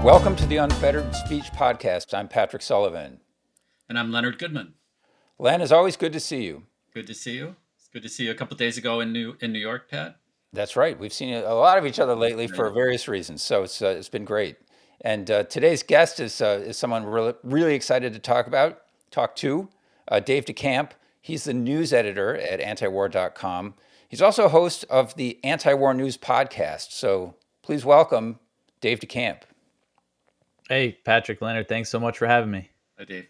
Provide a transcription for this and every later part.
Welcome to the Unfettered Speech Podcast. I'm Patrick Sullivan. And I'm Leonard Goodman. Len, it's always good to see you. Good to see you. It's good to see you a couple of days ago in New York, Pat. That's right. We've seen a lot of each other lately for various reasons, so it's been great. And today's guest is someone we're really excited to talk to, Dave DeCamp. He's the news editor at Antiwar.com. He's also a host of the Antiwar News podcast. So please welcome Dave DeCamp. Hey, Patrick, Leonard, thanks so much for having me. Hi, Dave.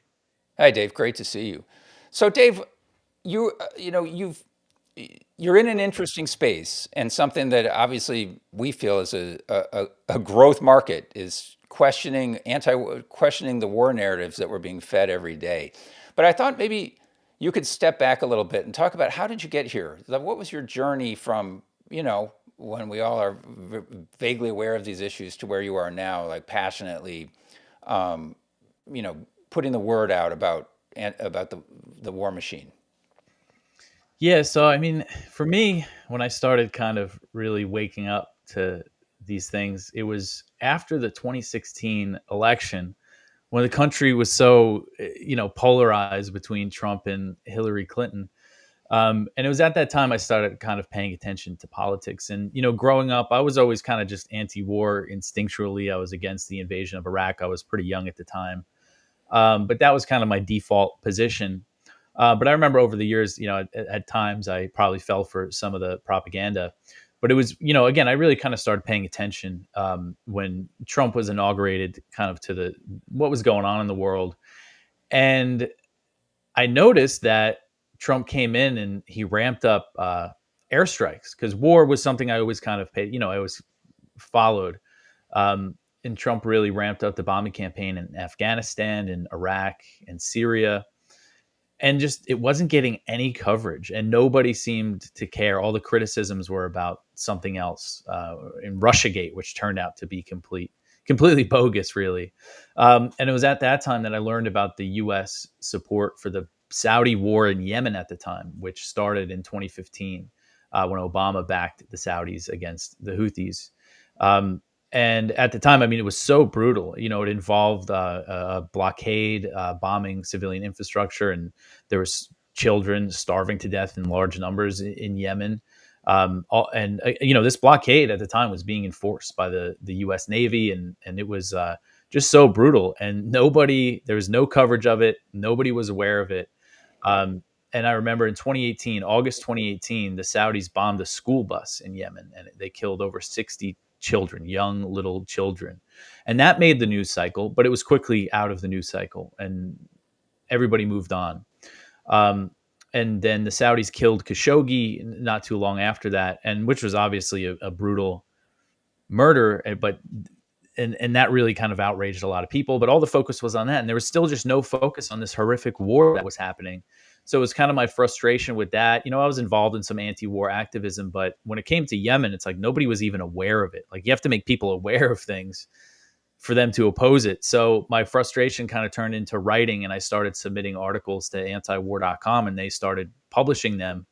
Hi, Dave. Great to see you. So, Dave, you're in an interesting space, and something that obviously we feel is a growth market is questioning the war narratives that we're being fed every day. But I thought maybe you could step back a little bit and talk about, how did you get here? What was your journey from, when we all are vaguely aware of these issues, to where you are now, like passionately, putting the word out about the war machine? Yeah, so I mean, for me, when I started kind of really waking up to these things, it was after the 2016 election, when the country was so, polarized between Trump and Hillary Clinton. And it was at that time I started kind of paying attention to politics. And, growing up, I was always kind of just anti-war instinctually. I was against the invasion of Iraq. I was pretty young at the time. But that was kind of my default position. But I remember over the years, at times I probably fell for some of the propaganda. But it was, again, I really kind of started paying attention when Trump was inaugurated, kind of to what was going on in the world. And I noticed that Trump came in and he ramped up airstrikes, because war was something I always kind of paid, I always followed. And Trump really ramped up the bombing campaign in Afghanistan and Iraq and Syria. And just, it wasn't getting any coverage, and nobody seemed to care. All the criticisms were about something else, in Russiagate, which turned out to be completely bogus, really. And it was at that time that I learned about the U.S. support for the Saudi war in Yemen at the time, which started in 2015 when Obama backed the Saudis against the Houthis. And at the time, I mean, it was so brutal. It involved a blockade, bombing civilian infrastructure, and there was children starving to death in large numbers in Yemen. This blockade at the time was being enforced by the U.S. Navy, and it was just so brutal. And there was no coverage of it. Nobody was aware of it. And I remember in August 2018, the Saudis bombed a school bus in Yemen, and they killed over 60 children, young little children. And that made the news cycle, but it was quickly out of the news cycle, and everybody moved on. And then the Saudis killed Khashoggi not too long after that, and which was obviously a brutal murder, but that really kind of outraged a lot of people. But all the focus was on that, and there was still just no focus on this horrific war that was happening. So it was kind of my frustration with that. I was involved in some anti-war activism, but when it came to Yemen, it's like nobody was even aware of it. Like, you have to make people aware of things for them to oppose it. So my frustration kind of turned into writing, and I started submitting articles to antiwar.com, and they started publishing them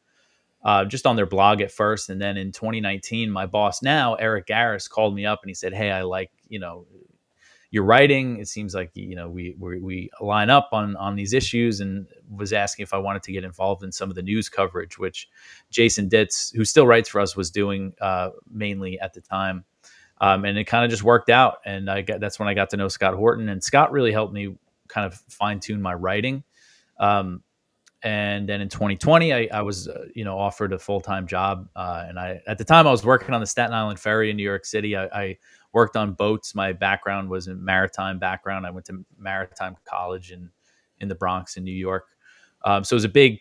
just on their blog at first. And then in 2019, my boss now, Eric Garris, called me up and he said, "Hey, I like, your writing. It seems like, we line up on these issues," and was asking if I wanted to get involved in some of the news coverage, which Jason Ditz, who still writes for us, was doing mainly at the time. And it kind of just worked out. And that's when I got to know Scott Horton, and Scott really helped me kind of fine tune my writing. And then in 2020, I was, offered a full-time job. And at the time I was working on the Staten Island Ferry in New York City. I worked on boats. My background was a maritime background. I went to Maritime college in the Bronx in New York. So it was a big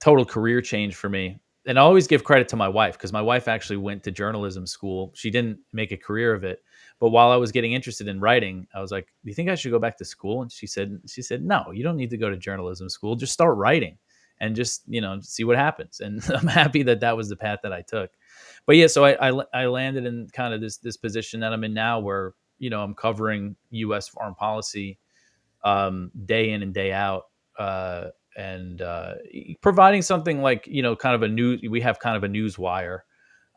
total career change for me. And I always give credit to my wife, because my wife actually went to journalism school. She didn't make a career of it. But while I was getting interested in writing, I was like, "Do you think I should go back to school?" And she said, "No, you don't need to go to journalism school. Just start writing and just, see what happens." And I'm happy that was the path that I took. But yeah, so I landed in kind of this position that I'm in now, where, I'm covering U.S. foreign policy day in and day out. And providing something like, kind of we have kind of a news wire.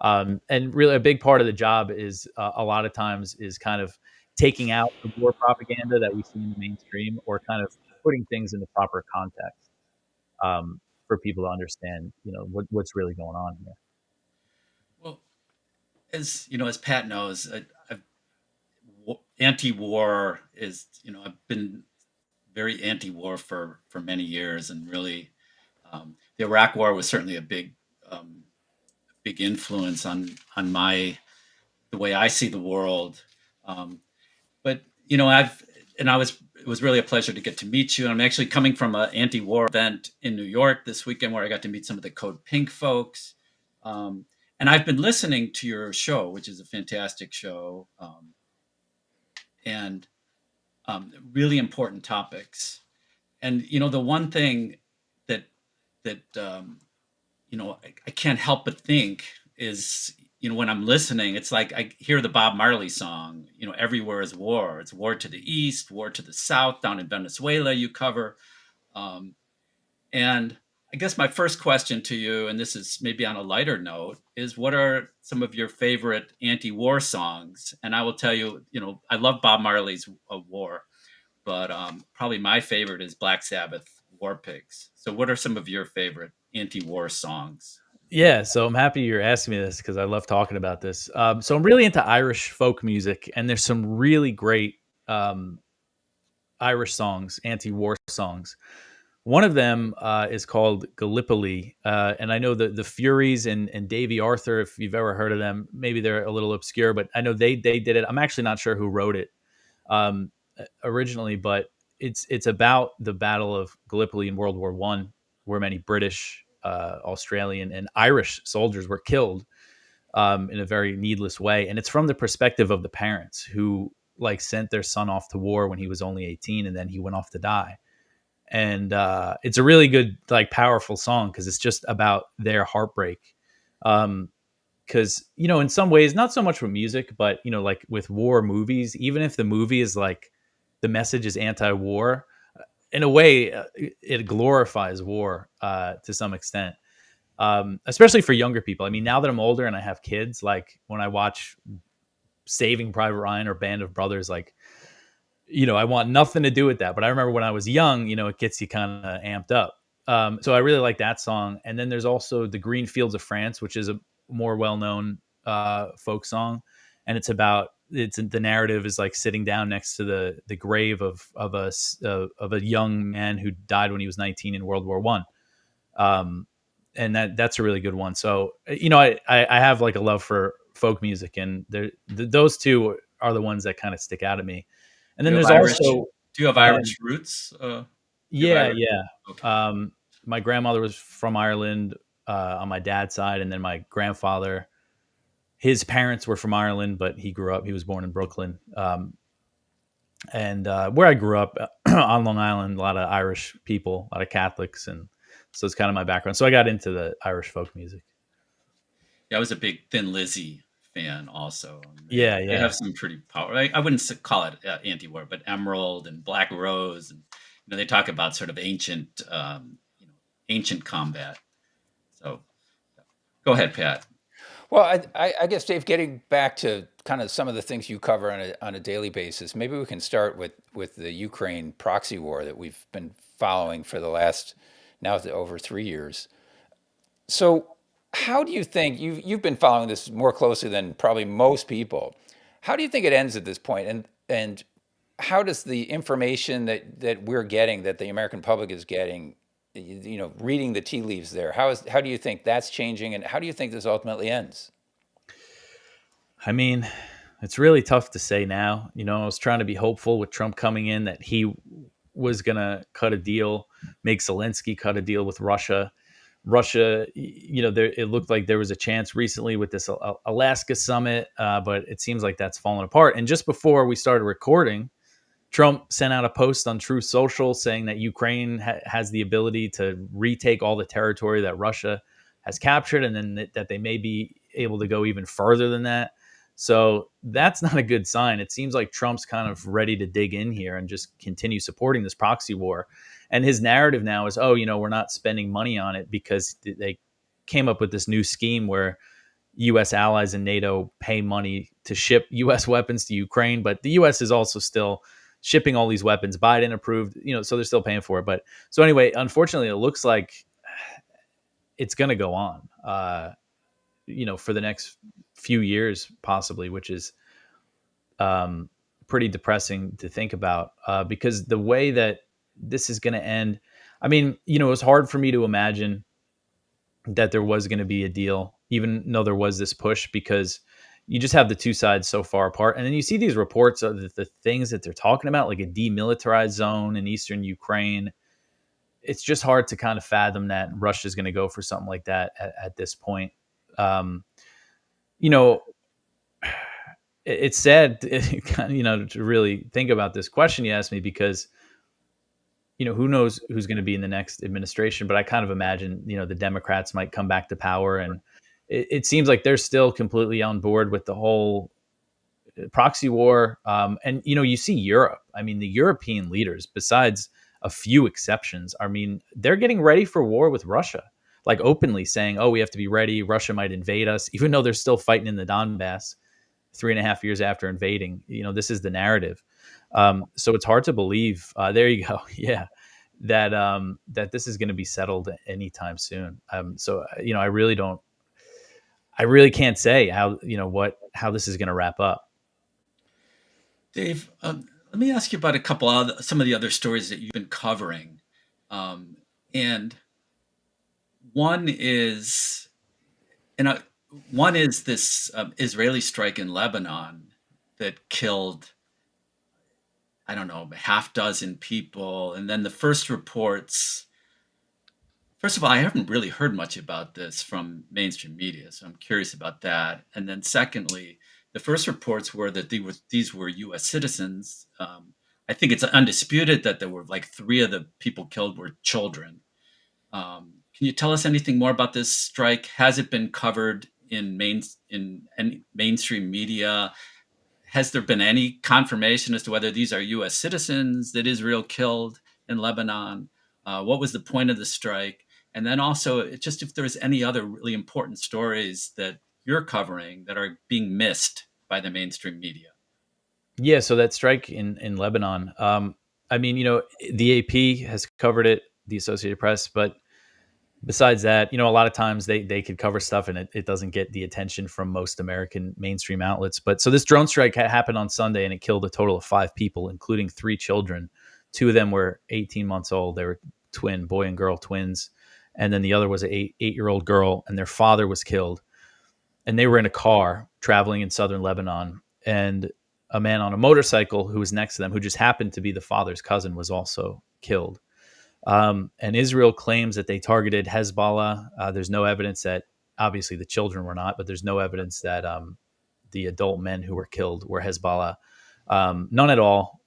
And really a big part of the job is a lot of times is kind of taking out the war propaganda that we see in the mainstream, or kind of putting things in the proper context for people to understand, what's really going on here. Well, as you know, as Pat knows, anti-war is, I've been very anti-war for many years, and really, the Iraq War was certainly a big influence on my the way I see the world. Um, but it was really a pleasure to get to meet you. I'm actually coming from an anti-war event in New York this weekend where I got to meet some of the Code Pink folks. Um, and I've been listening to your show, which is a fantastic show, and really important topics. And the one thing that that I can't help but think is, when I'm listening, it's like I hear the Bob Marley song, everywhere is war. It's war to the east, war to the south, down in Venezuela you cover. Um, and I guess my first question to you, and this is maybe on a lighter note, is what are some of your favorite anti-war songs? And I will tell you, I love Bob Marley's War, but probably my favorite is Black Sabbath, War Pigs. So what are some of your favorite anti-war songs? Yeah, so I'm happy you're asking me this because I love talking about this. So I'm really into Irish folk music, and there's some really great um, Irish songs, anti-war songs. One of them is called Gallipoli, and I know the Furies and Davy Arthur. If you've ever heard of them, maybe they're a little obscure, but I know they did it. I'm actually not sure who wrote it um, originally, but it's about the Battle of Gallipoli in World War One, where many British, Australian, and Irish soldiers were killed in a very needless way, and it's from the perspective of the parents who like sent their son off to war when he was only 18, and then he went off to die. And it's a really good, like, powerful song because it's just about their heartbreak. Because in some ways, not so much with music, but like with war movies, even if the movie is like the message is anti-war, in a way, it glorifies war to some extent. Especially for younger people. I mean, now that I'm older and I have kids, like when I watch Saving Private Ryan or Band of Brothers, like, I want nothing to do with that. But I remember when I was young, it gets you kind of amped up. So I really like that song. And then there's also The Green Fields of France, which is a more well-known folk song. And the narrative is like sitting down next to the grave of a young man who died when he was 19 in World War One. And that's a really good one. So, I have like a love for folk music, and those two are the ones that kind of stick out at me. And Do then you have there's Irish? also, Do you have um, Irish roots? Do you have yeah, Irish? yeah. Okay. My grandmother was from Ireland on my dad's side, and then my grandfather, his parents were from Ireland, but he was born in Brooklyn. And where I grew up on Long Island, a lot of Irish people, a lot of Catholics, and so it's kind of my background. So I got into the Irish folk music. Yeah, I was a big Thin Lizzy fan also. And Yeah, they yeah. have some pretty power. I wouldn't call it anti-war, but Emerald and Black Rose, and they talk about sort of ancient combat. So go ahead, Pat. Well, I guess, Dave, getting back to kind of some of the things you cover on a daily basis, maybe we can start with the Ukraine proxy war that we've been following for the last now over 3 years. So, how do you think you've been following this more closely than probably most people? How do you think it ends at this point? And how does the information that we're getting, that the American public is getting, reading the tea leaves there, how do you think that's changing, and how do you think this ultimately ends? I mean, it's really tough to say now. I was trying to be hopeful with Trump coming in that he was going to cut a deal, make Zelensky cut a deal with Russia. Russia, it looked like there was a chance recently with this Alaska summit, but it seems like that's fallen apart. And just before we started recording, Trump sent out a post on Truth Social saying that Ukraine has the ability to retake all the territory that Russia has captured, and then that they may be able to go even further than that. So that's not a good sign. It seems like Trump's kind of ready to dig in here and just continue supporting this proxy war. And his narrative now is, oh, we're not spending money on it because they came up with this new scheme where U.S. allies and NATO pay money to ship U.S. weapons to Ukraine, but the U.S. is also still shipping all these weapons. Biden approved, so they're still paying for it. But so anyway, unfortunately, it looks like it's going to go on, for the next few years, possibly, which is um, pretty depressing to think about, because the way that this is going to end, I mean, it was hard for me to imagine that there was going to be a deal, even though there was this push, because you just have the two sides so far apart. And then you see these reports of the things that they're talking about, like a demilitarized zone in eastern Ukraine. It's just hard to kind of fathom that Russia's going to go for something like that at this point. Um, you know, it's sad, to really think about this question you asked me, because who knows who's going to be in the next administration, but I kind of imagine, the Democrats might come back to power, and it seems like they're still completely on board with the whole proxy war. And, you see Europe. I mean, the European leaders, besides a few exceptions, I mean, they're getting ready for war with Russia, like openly saying, oh, we have to be ready. Russia might invade us, even though they're still fighting in the Donbass 3.5 years after invading. This is the narrative. So it's hard to believe. There you go. Yeah, that this is going to be settled anytime soon. So I really don't. I really can't say how this is going to wrap up. Dave, let me ask you about some of the other stories that you've been covering. And one is, and one is this Israeli strike in Lebanon that killed, I don't know, half dozen people. And then the first reports, first of all, I haven't really heard much about this from mainstream media, so I'm curious about that. And then secondly, the first reports were that these were U.S. citizens. I think it's undisputed that there were like 3 of the people killed were children. Can you tell us anything more about this strike? Has it been covered in any mainstream media? Has there been any confirmation as to whether these are U.S. citizens that Israel killed in Lebanon? What was the point of the strike? And then also, just if there's any other really important stories that you're covering that are being missed by the mainstream media. Yeah, so that strike in Lebanon. I mean, the AP has covered it, the Associated Press, but besides that, a lot of times they could cover stuff and it doesn't get the attention from most American mainstream outlets. But so this drone strike happened on Sunday, and it killed a total of 5 people, including 3 children. 2 of them were 18 months old. They were twin, boy and girl twins. And then the other was an 8-year-old girl, and their father was killed. And they were in a car traveling in southern Lebanon. And a man on a motorcycle who was next to them, who just happened to be the father's cousin, was also killed. And Israel claims that they targeted Hezbollah. There's no evidence that, obviously, the children were not, but there's no evidence that the adult men who were killed were Hezbollah. None at all.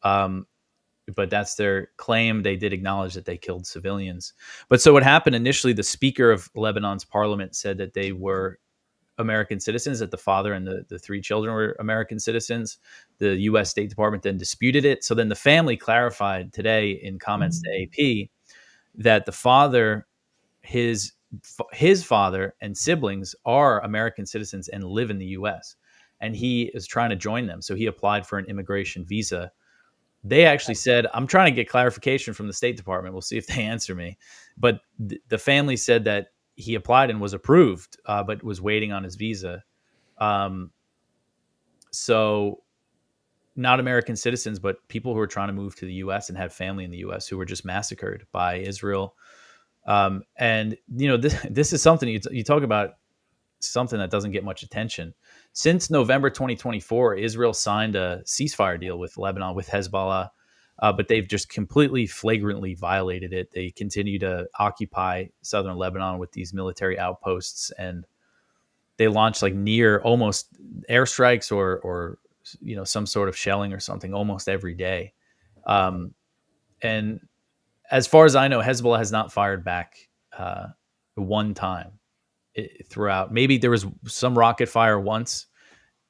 But that's their claim. They did acknowledge that they killed civilians. But so what happened initially, the speaker of Lebanon's parliament said that they were American citizens, that the father and the 3 children were American citizens. The U.S. State Department then disputed it. So then the family clarified today in comments to AP that the father, his father and siblings are American citizens and live in the U.S. And he is trying to join them. So he applied for an immigration visa. They actually said, I'm trying to get clarification from the State Department. We'll see if they answer me. But the family said that he applied and was approved, but was waiting on his visa. So not American citizens, but people who are trying to move to the U.S. and have family in the U.S. who were just massacred by Israel. And this is something you talk about, something that doesn't get much attention. Since November 2024, Israel signed a ceasefire deal with Lebanon, with Hezbollah, but they've just completely flagrantly violated it. They continue to occupy southern Lebanon with these military outposts, and they launch like near almost airstrikes or some sort of shelling or something almost every day. And as far as I know, Hezbollah has not fired back one time throughout. Maybe there was some rocket fire once,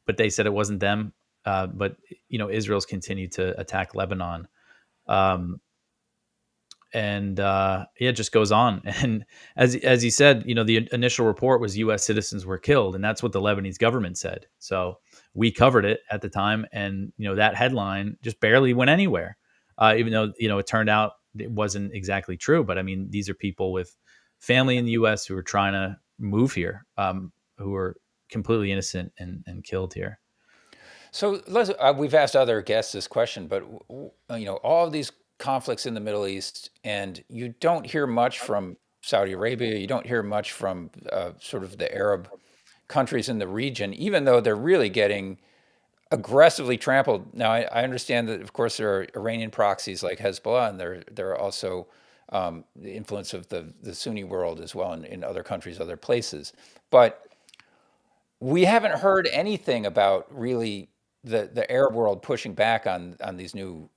but they said it wasn't them. But Israel's continued to attack Lebanon. Um, and yeah, it just goes on. And as he said, the initial report was U.S. citizens were killed, and that's what the Lebanese government said. So we covered it at the time, and that headline just barely went anywhere, even though it turned out it wasn't exactly true. But I mean, these are people with family in the U.S. who are trying to move here, who are completely innocent and killed here. So we've asked other guests this question, but all of these conflicts in the Middle East, and you don't hear much from Saudi Arabia. You don't hear much from sort of the Arab countries in the region, even though they're really getting aggressively trampled. Now, I understand that, of course, there are Iranian proxies like Hezbollah, and there are also the influence of the Sunni world as well in other countries, other places. But we haven't heard anything about really the Arab world pushing back on these new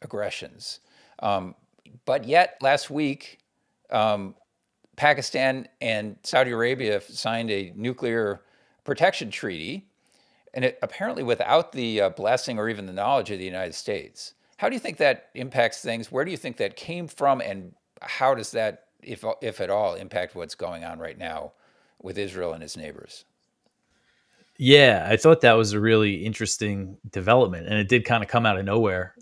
aggressions. Um, but yet, last week, um, Pakistan and Saudi Arabia signed a nuclear protection treaty, and apparently without the blessing or even the knowledge of the United States. How do you think that impacts things? Where do you think that came from, and how does that, if at all, impact what's going on right now with Israel and its neighbors? Yeah, I thought that was a really interesting development, and it did kind of come out of nowhere.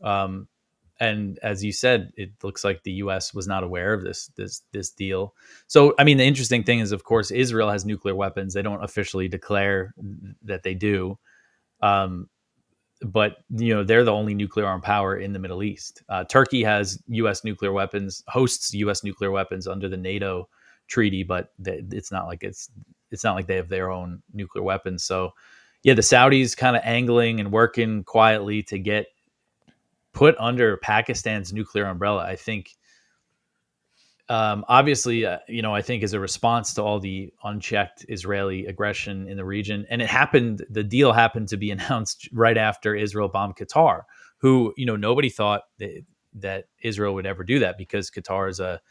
And as you said, it looks like the U.S. was not aware of this deal. So, I mean, the interesting thing is, of course, Israel has nuclear weapons. They don't officially declare that they do, um, but they're the only nuclear armed power in the Middle East. Turkey has U.S. nuclear weapons, hosts U.S. nuclear weapons under the NATO treaty, but it's not like they have their own nuclear weapons. So, yeah, the Saudis kind of angling and working quietly to get put under Pakistan's nuclear umbrella. I think, obviously, I think as a response to all the unchecked Israeli aggression in the region, and it happened. The deal happened to be announced right after Israel bombed Qatar, who nobody thought that Israel would ever do that because Qatar is a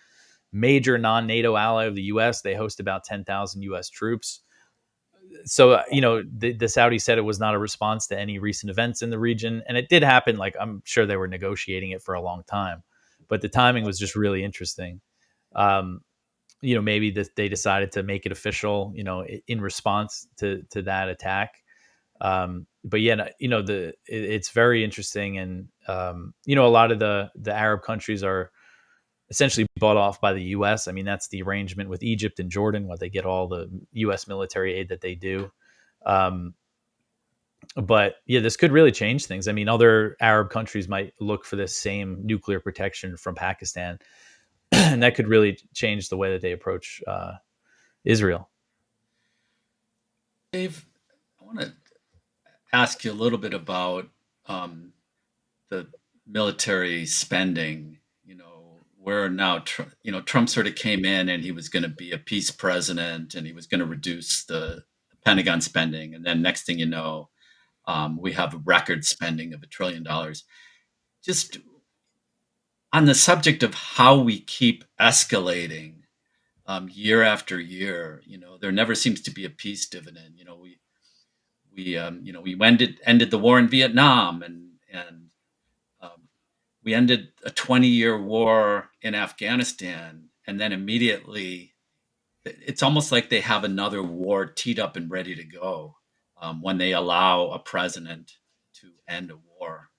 major non-NATO ally of the U.S. They host about 10,000 U.S. troops. So the Saudis said it was not a response to any recent events in the region, and it did happen. Like, I'm sure they were negotiating it for a long time, but the timing was just really interesting. um, maybe that they decided to make it official, in response to that attack. But yeah, it's very interesting, and a lot of the Arab countries are essentially bought off by the U.S. I mean, that's the arrangement with Egypt and Jordan, where they get all the U.S. military aid that they do. Um, but yeah, this could really change things. I mean, other Arab countries might look for this same nuclear protection from Pakistan, and that could really change the way that they approach Israel. Dave, I want to ask you a little bit about um, the military spending. Where now, Trump sort of came in and he was going to be a peace president and he was going to reduce the Pentagon spending. And then next thing you know, we have a record spending of $1 trillion. Just on the subject of how we keep escalating year after year, there never seems to be a peace dividend. We ended the war in Vietnam, and we ended a 20-year war in Afghanistan, and then immediately it's almost like they have another war teed up and ready to go when they allow a president to end a war.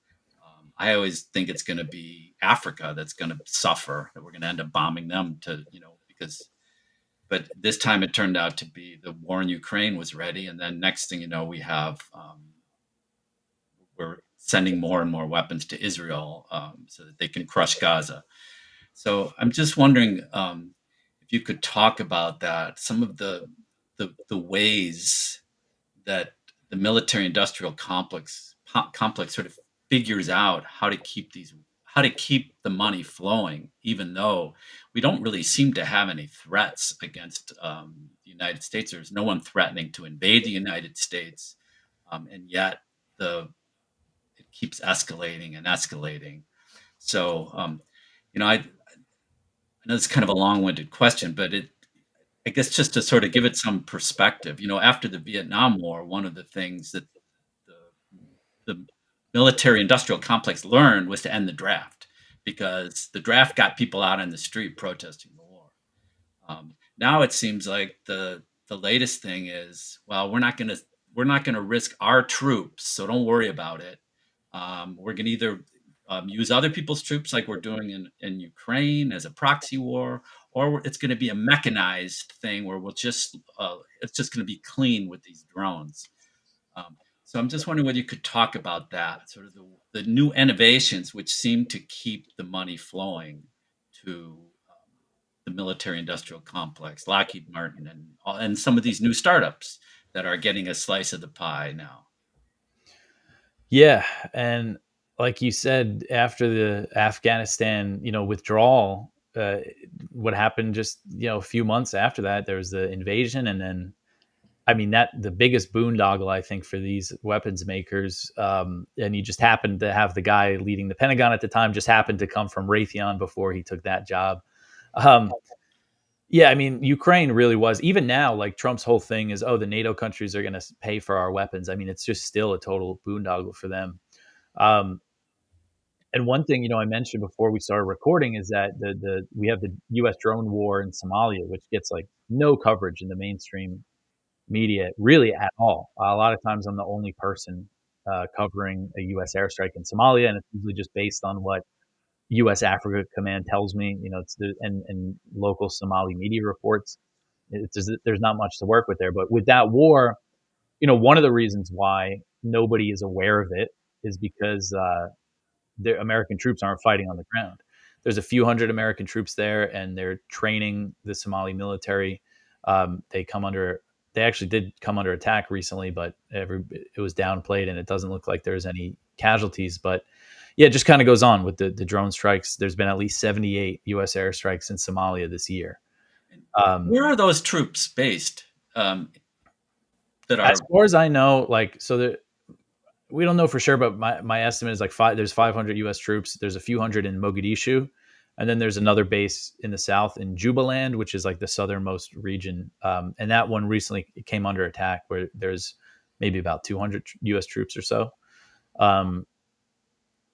I always think it's going to be Africa that's going to suffer, that we're going to end up bombing them because. But this time it turned out to be the war in Ukraine was ready, and then next thing you know, we're sending more and more weapons to Israel so that they can crush Gaza. So I'm just wondering if you could talk about that, some of the ways that the military-industrial complex sort of figures out how to keep the money flowing, even though we don't really seem to have any threats against the United States. There's no one threatening to invade the United States, and yet the it keeps escalating and escalating. So, I know it's kind of a long-winded question, but I guess just to sort of give it some perspective, after the Vietnam War, one of the things that the, the military industrial complex learned was to end the draft. because the draft got people out in the street protesting the war. Now it seems like the latest thing is, well, we're not gonna risk our troops, so don't worry about it. We're gonna either use other people's troops like we're doing in Ukraine as a proxy war, or it's going to be a mechanized thing where it's just going to be clean with these drones. So I'm just wondering whether you could talk about that, sort of the new innovations which seem to keep the money flowing to the military industrial complex, Lockheed Martin, and some of these new startups that are getting a slice of the pie now. Yeah, and like you said, after the Afghanistan, withdrawal, what happened just a few months after that, there was the invasion, and then I mean that the biggest boondoggle I think for these weapons makers, and you just happened to have the guy leading the Pentagon at the time just happened to come from Raytheon before he took that job. Um, yeah, I mean Ukraine really was even now like Trump's whole thing is the NATO countries are going to pay for our weapons. I mean it's just still a total boondoggle for them. Um, and one thing, I mentioned before we started recording is that we have the U.S. drone war in Somalia, which gets like no coverage in the mainstream media really at all. A lot of times, I'm the only person covering a U.S. airstrike in Somalia, and it's usually just based on what U.S. Africa Command tells me. And local Somali media reports. There's not much to work with there, but with that war, one of the reasons why nobody is aware of it is because the American troops aren't fighting on the ground. There's a few hundred American troops there, and they're training the Somali military. They come under. They actually did come under attack recently, but it was downplayed, and it doesn't look like there's any casualties. But yeah, it just kind of goes on with the drone strikes. There's been at least 78 U.S. airstrikes in Somalia this year. Where are those troops based? That As are far as I know, we don't know for sure, but my estimate is like there's 500 U.S. troops. There's a few hundred in Mogadishu, and then there's another base in the south in Jubaland, which is like the southernmost region. And that one recently came under attack, where there's maybe about 200 U.S. troops or so.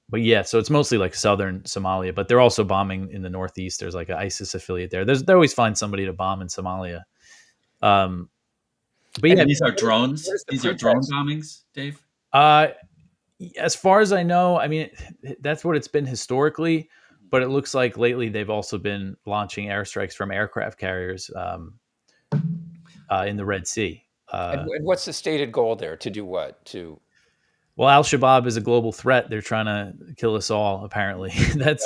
But yeah, so it's mostly like southern Somalia, but they're also bombing in the northeast. There's like an ISIS affiliate there. They always find somebody to bomb in Somalia. Um, but and yeah, these are What drones. is the These are drone pretext? bombings, Dave. uh, as far as I know, I mean, that's what it's been historically, but it looks like lately they've also been launching airstrikes from aircraft carriers in the Red Sea. And what's the stated goal there? To do what? To Well, Al Shabaab is a global threat. They're trying to kill us all. Apparently, that's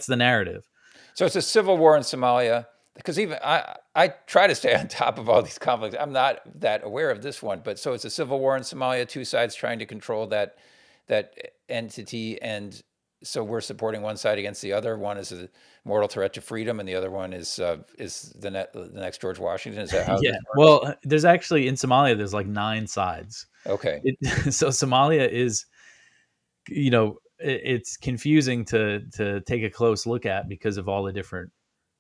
the narrative. So it's a civil war in Somalia. Because even I try to stay on top of all these conflicts. I'm not that aware of this one, but so it's a civil war in Somalia. Two sides trying to control that entity, and so we're supporting one side against the other. One is a mortal threat to freedom, and the other one is the next George Washington. Is that how Yeah. this works? Well, there's actually in Somalia there's like 9 sides. Okay. So Somalia is, it's confusing to take a close look at because of all the different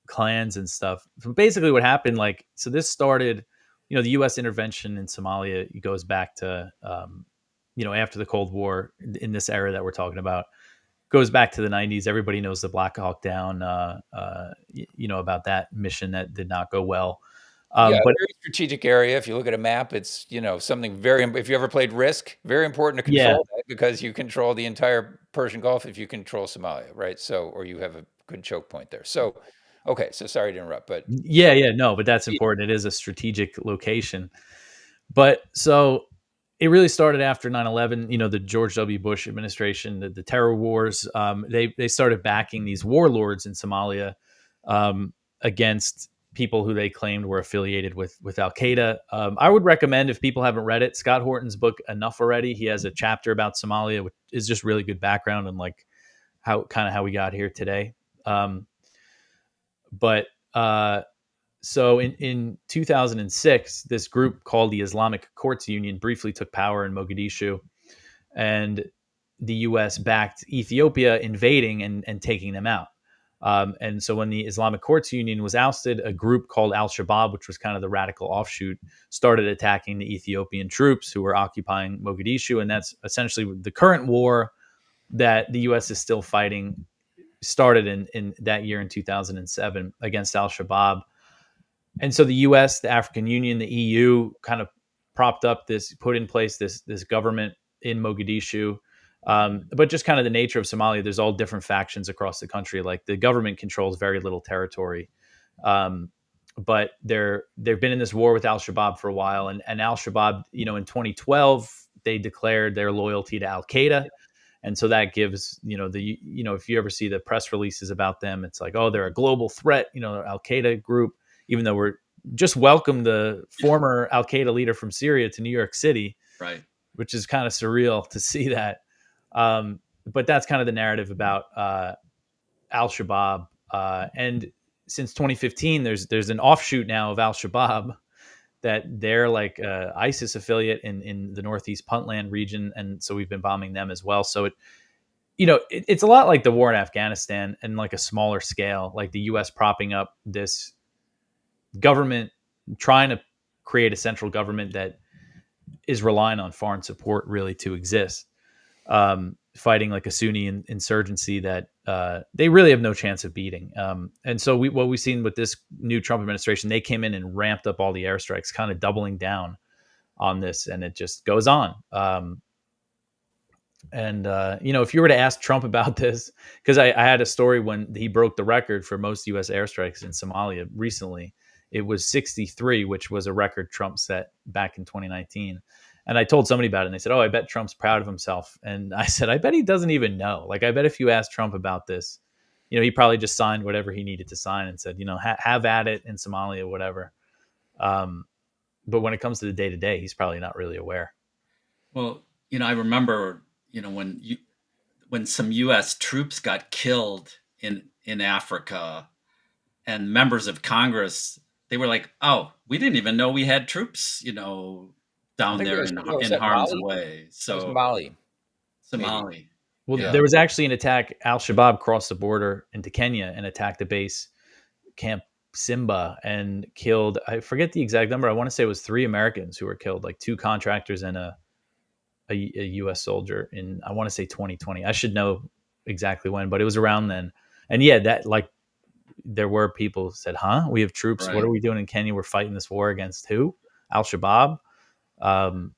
clans and stuff. So basically, what happened, so this started, the U.S. intervention in Somalia goes back to, after the Cold War in this era that we're talking about, goes back to the 90s. Everybody knows the Black Hawk Down, about that mission that did not go well. Yeah, But very strategic area. If you look at a map, it's, something very, if you ever played Risk, very important to yeah, control that because you control the entire Persian Gulf if you control Somalia, right? So, or you have a good choke point there. So, okay, so sorry to interrupt, but yeah, no, but that's important. It is a strategic location. But so it really started after 9/11, the George W. Bush administration, the terror wars. They started backing these warlords in Somalia against people who they claimed were affiliated with Al Qaeda. I would recommend, if people haven't read it, Scott Horton's book Enough Already. He has a chapter about Somalia, which is just really good background and like how we got here today. But so in 2006, this group called the Islamic Courts Union briefly took power in Mogadishu, and the U.S. backed Ethiopia invading and taking them out. And so when the Islamic Courts Union was ousted, a group called Al-Shabaab, which was kind of the radical offshoot, started attacking the Ethiopian troops who were occupying Mogadishu. And that's essentially the current war that the U.S. is still fighting started in that year in 2007 against al-Shabaab. And so the US, the African Union, the EU kind of propped up put in place this government in Mogadishu. But just kind of the nature of Somalia, there's all different factions across the country. Like the government controls very little territory. Um, but they've been in this war with Al Shabaab for a while, and Al Shabaab, in 2012 they declared their loyalty to Al Qaeda, and so that gives if you ever see the press releases about them, it's like, oh, they're a global threat, Al Qaeda group, even though we're just welcomed the former Al Qaeda leader from Syria to New York City, Right. which is kind of surreal to see that. But that's kind of the narrative about Al Shabaab, and since 2015, there's an offshoot now of Al Shabaab that they're like ISIS affiliate in the Northeast Puntland region, and so we've been bombing them as well. So it's a lot like the war in Afghanistan and like a smaller scale, like the U.S. propping up this government, trying to create a central government that is relying on foreign support really to exist, fighting like a Sunni insurgency that they really have no chance of beating. And so what we've seen with this new Trump administration, they came in and ramped up all the airstrikes, kind of doubling down on this, and it just goes on. If you were to ask Trump about this, because I had a story when he broke the record for most U.S. airstrikes in Somalia recently. It was 63, which was a record Trump set back in 2019. And I told somebody about it, and they said, "Oh, I bet Trump's proud of himself." And I said, "I bet he doesn't even know. Like, I bet if you asked Trump about this, he probably just signed whatever he needed to sign and said, have at it in Somalia, whatever." But when it comes to the day to day, he's probably not really aware. Well, I remember, when some U.S. troops got killed in Africa, and members of Congress, they were like, "Oh, we didn't even know we had troops, I down think it there was, was in that harm's Mali? way." It was So Mali, maybe. Somali, Well, yeah, there was actually an attack. Al Shabaab crossed the border into Kenya and attacked the base Camp Simba and killed, I forget the exact number. I want to say it was 3 Americans who were killed, like 2 contractors and a U.S. soldier in, I want to say 2020. I should know exactly when, but it was around then. And yeah, that like there were people who said, "Huh? We have troops. What right. are we doing in Kenya? We're fighting this war against who? Al Shabaab." Um,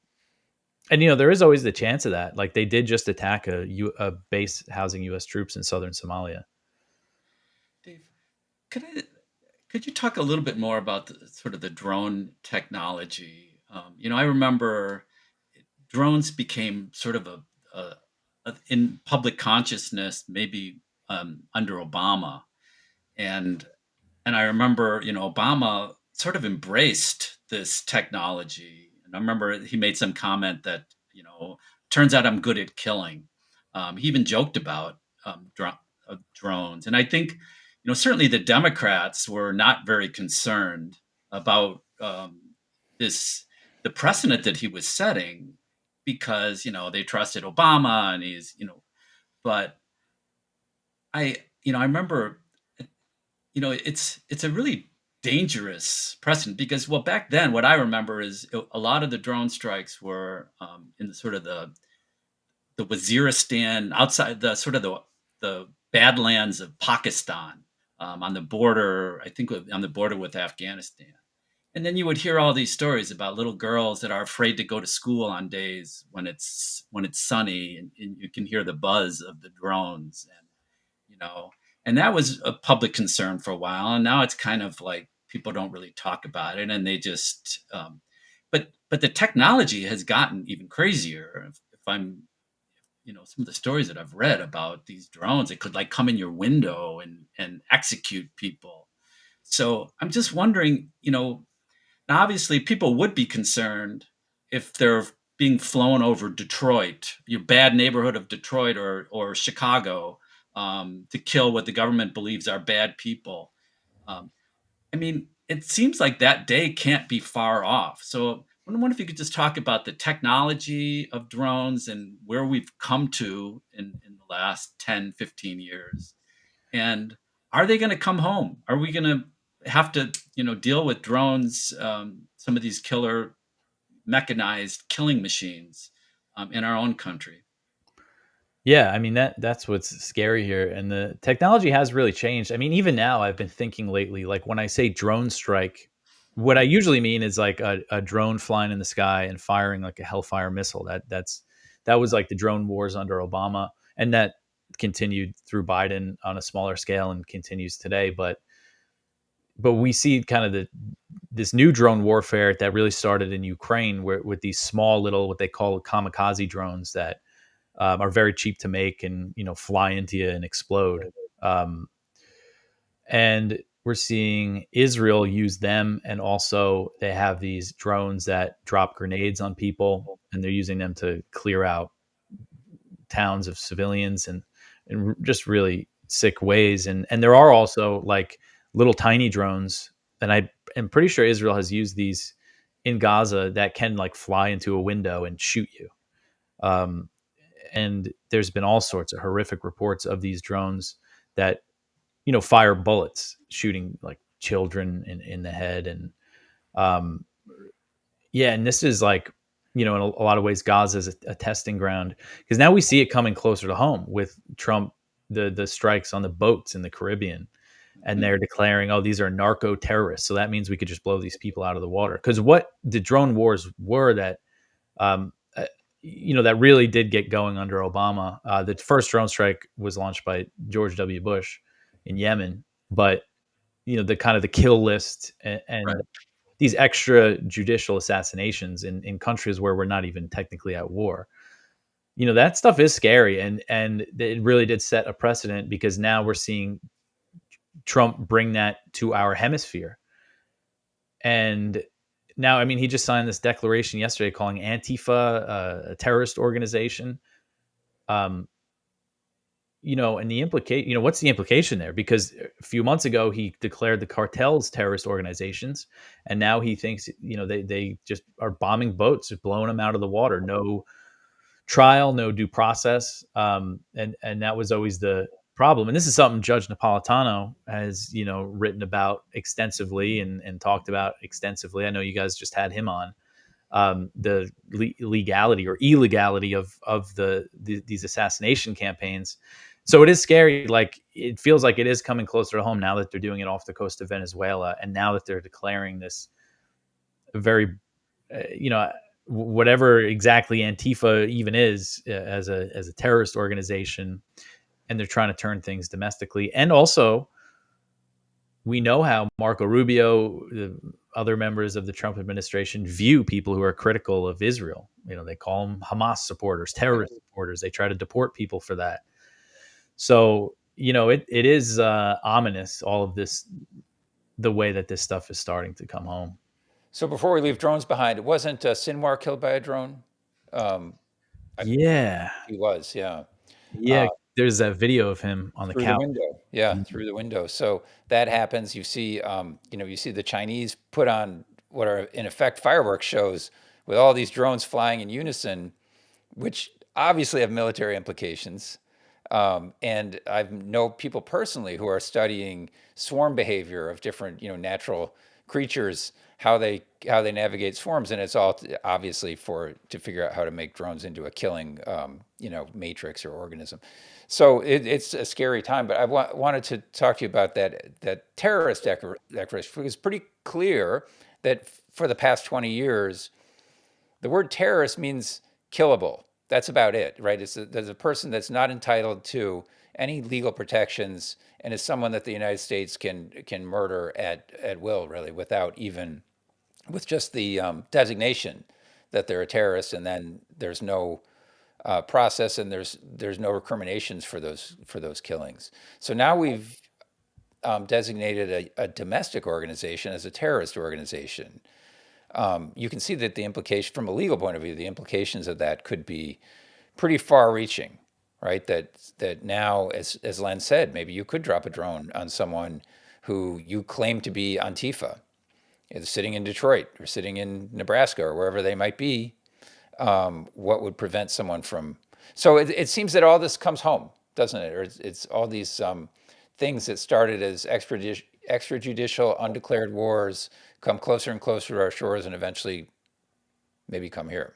and there is always the chance of that. Like they did just attack a base housing U.S. troops in southern Somalia. Dave, could I, could you talk a little bit more about sort of the drone technology? I remember drones became sort of in public consciousness, maybe under Obama, and and I remember, Obama sort of embraced this technology. And I remember he made some comment that, turns out I'm good at killing. He even joked about drones. And I think, certainly the Democrats were not very concerned about this, the precedent that he was setting because, they trusted Obama and but I remember it's a really dangerous precedent because, well, back then what I remember is a lot of the drone strikes were in the sort of the Waziristan, outside the sort of the badlands of Pakistan, on the border, I think on the border with Afghanistan. And then you would hear all these stories about little girls that are afraid to go to school on days when it's sunny, and you can hear the buzz of the drones, and you know and that was a public concern for a while, and now it's kind of like people don't really talk about it, and they just but the technology has gotten even crazier. If I'm some of the stories that I've read about these drones, it could like come in your window and execute people. So I'm just wondering, now obviously people would be concerned if they're being flown over Detroit, your bad neighborhood of Detroit or Chicago, to kill what the government believes are bad people. Um, I mean, it seems like that day can't be far off. So I wonder if you could just talk about the technology of drones and where we've come to in the last 10, 15 years. And are they going to come home? Are we going to have to, deal with drones, some of these killer mechanized killing machines, in our own country? Yeah, I mean that's what's scary here, and the technology has really changed. I mean, even now, I've been thinking lately, like when I say drone strike, what I usually mean is like a drone flying in the sky and firing like a Hellfire missile. That was like the drone wars under Obama, and that continued through Biden on a smaller scale and continues today. But we see kind of this new drone warfare that really started in Ukraine, where with these small little what they call kamikaze drones that are very cheap to make and fly into you and explode. Um, and we're seeing Israel use them, and also they have these drones that drop grenades on people, and they're using them to clear out towns of civilians and just really sick ways. And there are also like little tiny drones, and I am pretty sure Israel has used these in Gaza that can like fly into a window and shoot you. Um, and there's been all sorts of horrific reports of these drones that fire bullets shooting like children in the head. And um yeah, and this is like in a lot of ways Gaza is a testing ground, because now we see it coming closer to home with Trump, the strikes on the boats in the Caribbean, and Mhm. they're declaring, oh, these are narco terrorists, so that means we could just blow these people out of the water. Because what the drone wars were that um, uh, that really did get going under Obama. The first drone strike was launched by George W. Bush in Yemen, but the kind of the kill list and Right. these extra judicial assassinations in countries where we're not even technically at war. That stuff is scary, and it really did set a precedent, because now we're seeing Trump bring that to our hemisphere. And now, I mean, he just signed this declaration yesterday calling Antifa a terrorist organization. Um, and the implicate, what's the implication there? Because a few months ago he declared the cartels terrorist organizations, and now he thinks, they just are bombing boats, just blowing them out of the water. No trial, no due process, and that was always the problem. And this is something Judge Napolitano has, written about extensively and talked about extensively. I know you guys just had him on. The legality or illegality of these assassination campaigns. So it is scary. Like, it feels like it is coming closer to home now that they're doing it off the coast of Venezuela, and now that they're declaring this very, whatever exactly Antifa even is, as a terrorist organization, and they're trying to turn things domestically. And also, we know how Marco Rubio, the other members of the Trump administration, view people who are critical of Israel. They call them Hamas supporters, terrorist supporters. They try to deport people for that. So, it is ominous, all of this, the way that this stuff is starting to come home. So before we leave drones behind, it wasn't Sinwar killed by a drone? Um, I believe Yeah. he was, yeah. Yeah. There's that video of him on the Through the couch. window. Yeah, Mhm. through the window. So that happens. You see the Chinese put on what are in effect fireworks shows with all these drones flying in unison, which obviously have military implications. And I know people personally who are studying swarm behavior of different, natural creatures, how they navigate swarms, and it's all obviously to figure out how to make drones into a killing, matrix or organism. So it's a scary time. But I wanted to talk to you about that terrorist declaration. It was pretty clear that for the past 20 years, the word terrorist means killable. That's about it, right? There's a person that's not entitled to any legal protections, and is someone that the United States can murder at will, really, with just the designation that they're a terrorist, and then there's no process, and there's no recriminations for those killings. So now we've designated a domestic organization as a terrorist organization. You can see that the implication, from a legal point of view, the implications of that could be pretty far-reaching, right? That now, as Len said, maybe you could drop a drone on someone who you claim to be Antifa, either sitting in Detroit or sitting in Nebraska or wherever they might be. What would prevent someone from? So it seems that all this comes home, doesn't it? Or it's all these things that started as extrajudicial, undeclared wars come closer and closer to our shores, and eventually maybe come here.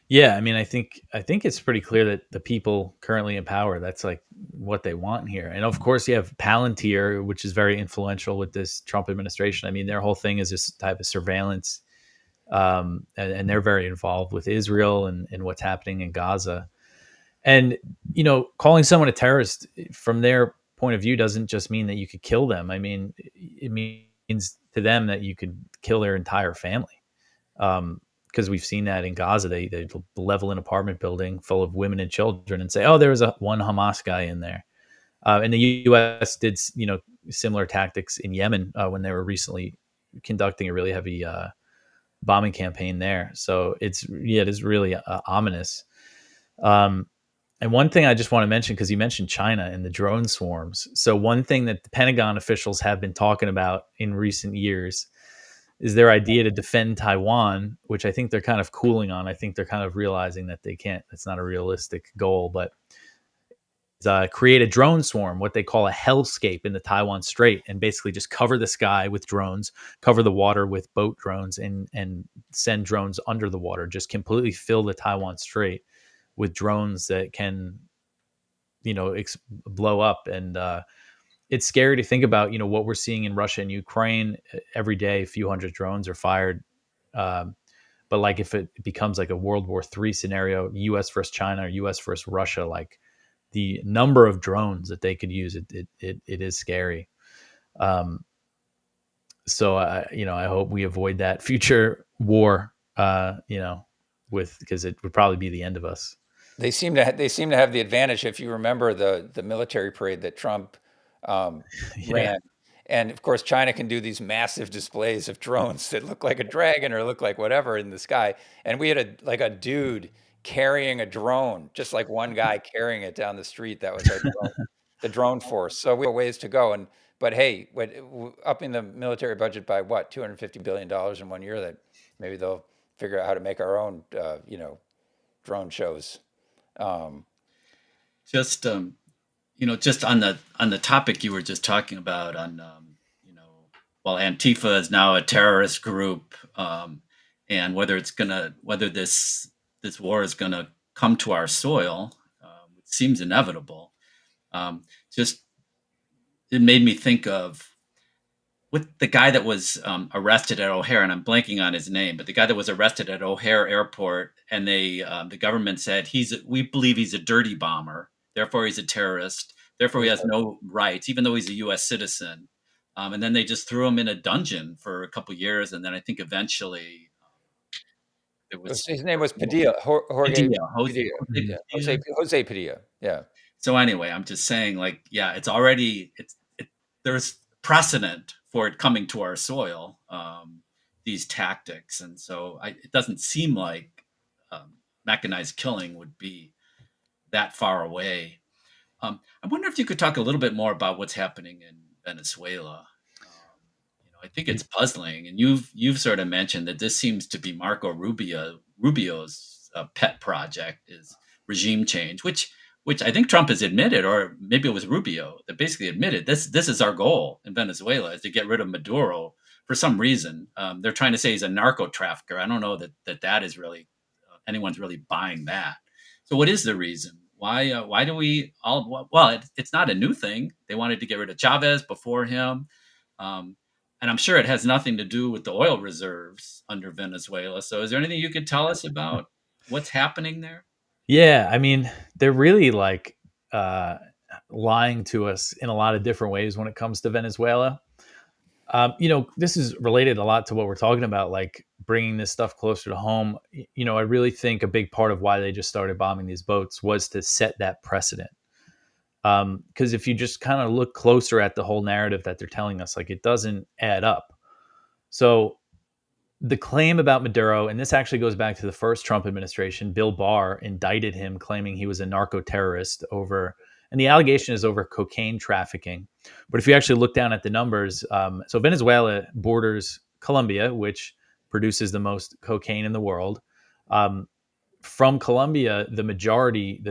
Yeah, I mean, I think it's pretty clear that the people currently in power, that's like what they want here. And of course, you have Palantir, which is very influential with this Trump administration. I mean, their whole thing is this type of surveillance, and they're very involved with Israel and what's happening in Gaza. And calling someone a terrorist from their point of view doesn't just mean that you could kill them. I mean, it means to them that you could kill their entire family. Because we've seen that in Gaza, they level an apartment building full of women and children and say, "Oh, there was one Hamas guy in there." And the U.S. did, similar tactics in Yemen when they were recently conducting a really heavy bombing campaign there. So it is really ominous. Um, and one thing I just want to mention, because you mentioned China and the drone swarms. So one thing that the Pentagon officials have been talking about in recent years is their idea to defend Taiwan, which I think they're kind of cooling on. I think they're kind of realizing that they can't. That's not a realistic goal, but create a drone swarm, what they call a hellscape in the Taiwan Strait, and basically just cover the sky with drones, cover the water with boat drones, and send drones under the water. Just completely fill the Taiwan Strait with drones that can, blow up. And it's scary to think about, what we're seeing in Russia and Ukraine every day. A few hundred drones are fired. Um, but like if it becomes like a World War III scenario, U.S. versus China or U.S. versus Russia, like the number of drones that they could use, it is scary. Um, so I hope we avoid that future war. Because it would probably be the end of us. They seem to have the advantage. If you remember the military parade that Trump um, Yeah. ran, and of course China can do these massive displays of drones that look like a dragon or look like whatever in the sky. And we had a dude carrying a drone, just like one guy carrying it down the street. That was the drone force. So we have a ways to go. And but hey, upping the military budget by what, $250 billion in 1 year? That maybe they'll figure out how to make our own drone shows. Um, Just just on the topic you were just talking about on well, Antifa is now a terrorist group, and whether this war is gonna come to our soil, it seems inevitable. Just it made me think of with the guy that was arrested at O'Hare, and I'm blanking on his name, but the guy that was arrested at O'Hare Airport, and the government said we believe he's a dirty bomber, therefore he's a terrorist, therefore he has no rights, even though he's a U.S. citizen. And then they just threw him in a dungeon for a couple years, and then I think eventually it was his name was Padilla, Jorge Padilla, Padilla. Yeah, Padilla. Jose Padilla. Yeah. So anyway, I'm just saying, like, yeah, it's already there's precedent for it coming to our soil, these tactics, and so it doesn't seem like mechanized killing would be that far away. I wonder if you could talk a little bit more about what's happening in Venezuela. I think it's puzzling, and you've sort of mentioned that this seems to be Rubio's pet project is regime change, which I think Trump has admitted, or maybe it was Rubio that basically admitted this is our goal in Venezuela, is to get rid of Maduro for some reason. They're trying to say he's a narco trafficker. I don't know that is really anyone's really buying that. So what is the reason? Why do we all? Well, it's not a new thing. They wanted to get rid of Chavez before him. Um, and I'm sure it has nothing to do with the oil reserves under Venezuela. So is there anything you could tell us about what's happening there? Yeah, I mean, they're really like uh, lying to us in a lot of different ways when it comes to Venezuela. This is related a lot to what we're talking about, like bringing this stuff closer to home. I really think a big part of why they just started bombing these boats was to set that precedent. Because if you just kind of look closer at the whole narrative that they're telling us, like it doesn't add up. So the claim about Maduro, and this actually goes back to the first Trump administration, Bill Barr indicted him claiming he was a narco terrorist and the allegation is over cocaine trafficking. But if you actually look down at the numbers, so Venezuela borders Colombia, which produces the most cocaine in the world. Um, from Colombia, the majority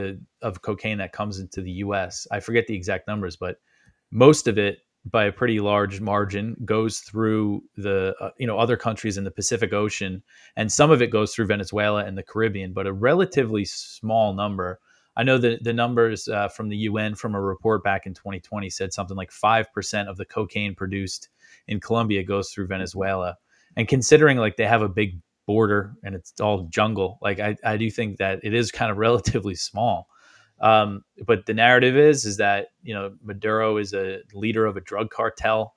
of cocaine that comes into the U.S., I forget the exact numbers, but most of it by a pretty large margin goes through the other countries in the Pacific Ocean, and some of it goes through Venezuela and the Caribbean, but a relatively small number. I know that the numbers from the UN from a report back in 2020 said something like 5% of the cocaine produced in Colombia goes through Venezuela. And considering like they have a big border and it's all jungle, like I do think that it is kind of relatively small. But the narrative is that Maduro is a leader of a drug cartel,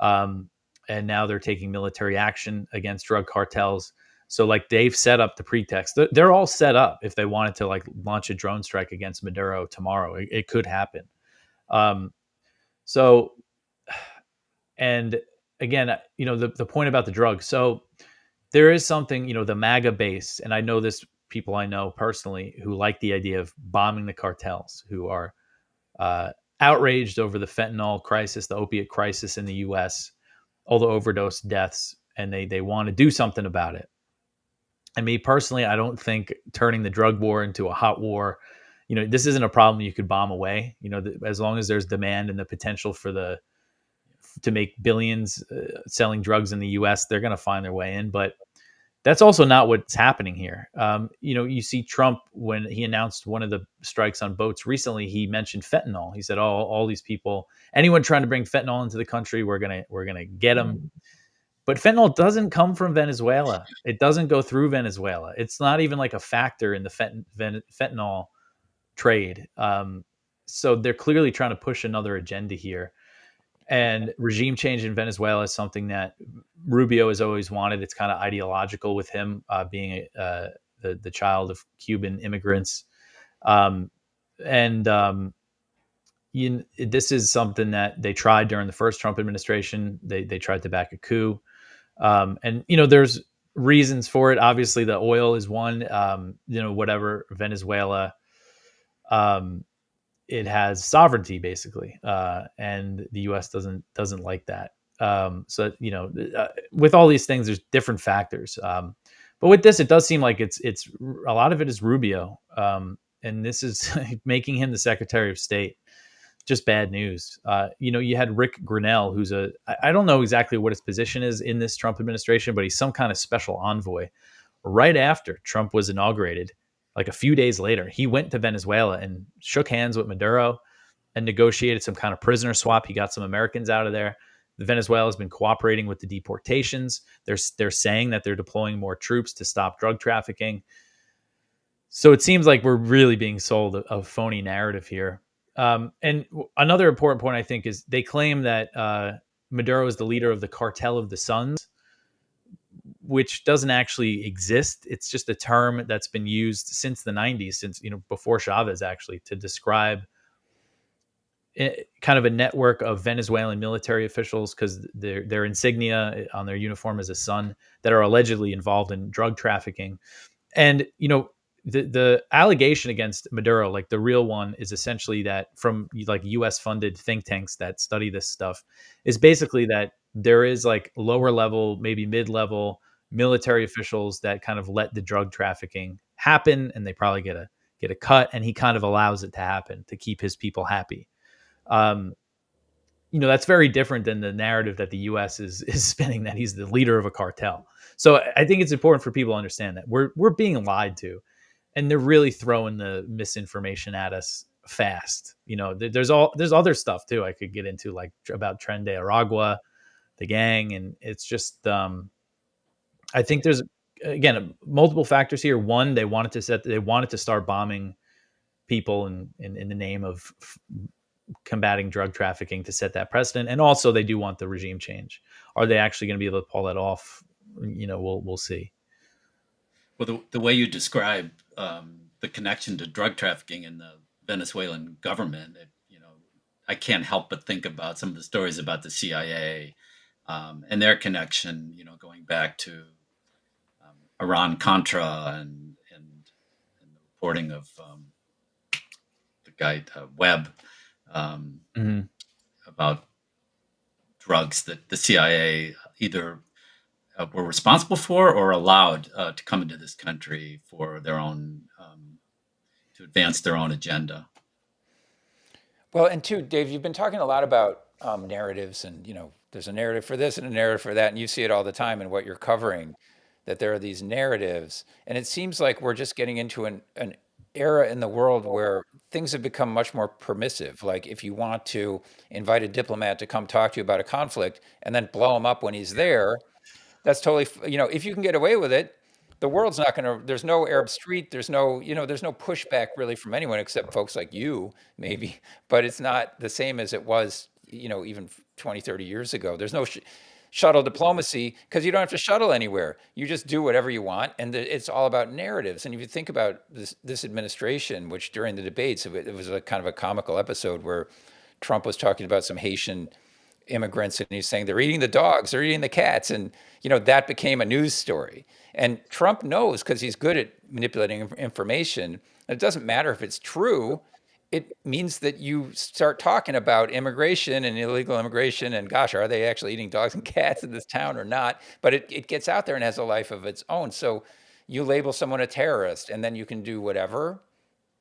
um, and now they're taking military action against drug cartels. So like they've set up the pretext. They're all set up if they wanted to like launch a drone strike against Maduro tomorrow. It could happen. Um, so and again, the point about the drugs. So there is something, the MAGA base, and I know this people I know personally who like the idea of bombing the cartels, who are uh, outraged over the fentanyl crisis, the opiate crisis in the U.S., all the overdose deaths, and they want to do something about it. And me personally, I don't think turning the drug war into a hot war, this isn't a problem you could bomb away. As long as there's demand and the potential for the to make billions selling drugs in the U.S., they're going to find their way in. But that's also not what's happening here. You see Trump when he announced one of the strikes on boats recently. He mentioned fentanyl. He said, "Oh, all these people, anyone trying to bring fentanyl into the country, we're gonna get them." But fentanyl doesn't come from Venezuela. It doesn't go through Venezuela. It's not even like a factor in the fentanyl trade. So they're clearly trying to push another agenda here. And regime change in Venezuela is something that Rubio has always wanted. It's kind of ideological with him being the child of Cuban immigrants. Um, and this is something that they tried during the first Trump administration. They tried to back a coup. And there's reasons for it. Obviously, the oil is one. Whatever Venezuela, um, it has sovereignty basically, and the U.S. doesn't like that. So with all these things, there's different factors. But with this, it does seem like it's a lot of it is Rubio, and this is making him the Secretary of State. Just bad news. You had Rick Grinnell, who's I don't know exactly what his position is in this Trump administration, but he's some kind of special envoy. Right after Trump was inaugurated, like a few days later, he went to Venezuela and shook hands with Maduro and negotiated some kind of prisoner swap. He got some Americans out of there. Venezuela has been cooperating with the deportations. They're saying that they're deploying more troops to stop drug trafficking. So it seems like we're really being sold a phony narrative here. And another important point, I think, is they claim that Maduro is the leader of the cartel of the Suns, which doesn't actually exist. It's just a term that's been used since the 90s, since before Chavez, actually, to describe kind of a network of Venezuelan military officials, because their insignia on their uniform is a sun, that are allegedly involved in drug trafficking. And the allegation against Maduro, like the real one, is essentially that from like U.S. funded think tanks that study this stuff, is basically that there is like lower level, maybe mid level military officials that kind of let the drug trafficking happen, and they probably get a cut, and he kind of allows it to happen to keep his people happy. Um, that's very different than the narrative that the U.S. is spinning, that he's the leader of a cartel. So I think it's important for people to understand that we're being lied to, and they're really throwing the misinformation at us fast. There's other stuff too I could get into, like about Tren de Aragua, the gang, and it's just I think there's again multiple factors here. One, they wanted to start bombing people in the name of combating drug trafficking, to set that precedent, and also they do want the regime change. Are they actually going to be able to pull that off? We'll see. Well, the way you describe the connection to drug trafficking in the Venezuelan government, I can't help but think about some of the stories about the CIA and their connection, going back to Iran Contra and the reporting of the guy Webb Mm-hmm. about drugs that the CIA either were responsible for or allowed to come into this country for their own to advance their own agenda. Well, and two, Dave, you've been talking a lot about narratives, and there's a narrative for this and a narrative for that, and you see it all the time in what you're covering, that there are these narratives, and it seems like we're just getting into an era in the world where things have become much more permissive. Like if you want to invite a diplomat to come talk to you about a conflict and then blow him up when he's there, that's totally, if you can get away with it, the world's not going to, there's no Arab Street, there's no pushback really from anyone except folks like you, maybe, but it's not the same as it was, even 20, 30 years ago. There's no shuttle diplomacy because you don't have to shuttle anywhere. You just do whatever you want, and it's all about narratives. And if you think about this administration, which during the debates, it was a kind of a comical episode where Trump was talking about some Haitian immigrants, and he's saying they're eating the dogs, they're eating the cats, and that became a news story. And Trump knows, because he's good at manipulating information, it doesn't matter if it's true. It means that you start talking about immigration and illegal immigration, and gosh, are they actually eating dogs and cats in this town or not? But it gets out there and has a life of its own. So you label someone a terrorist, and then you can do whatever,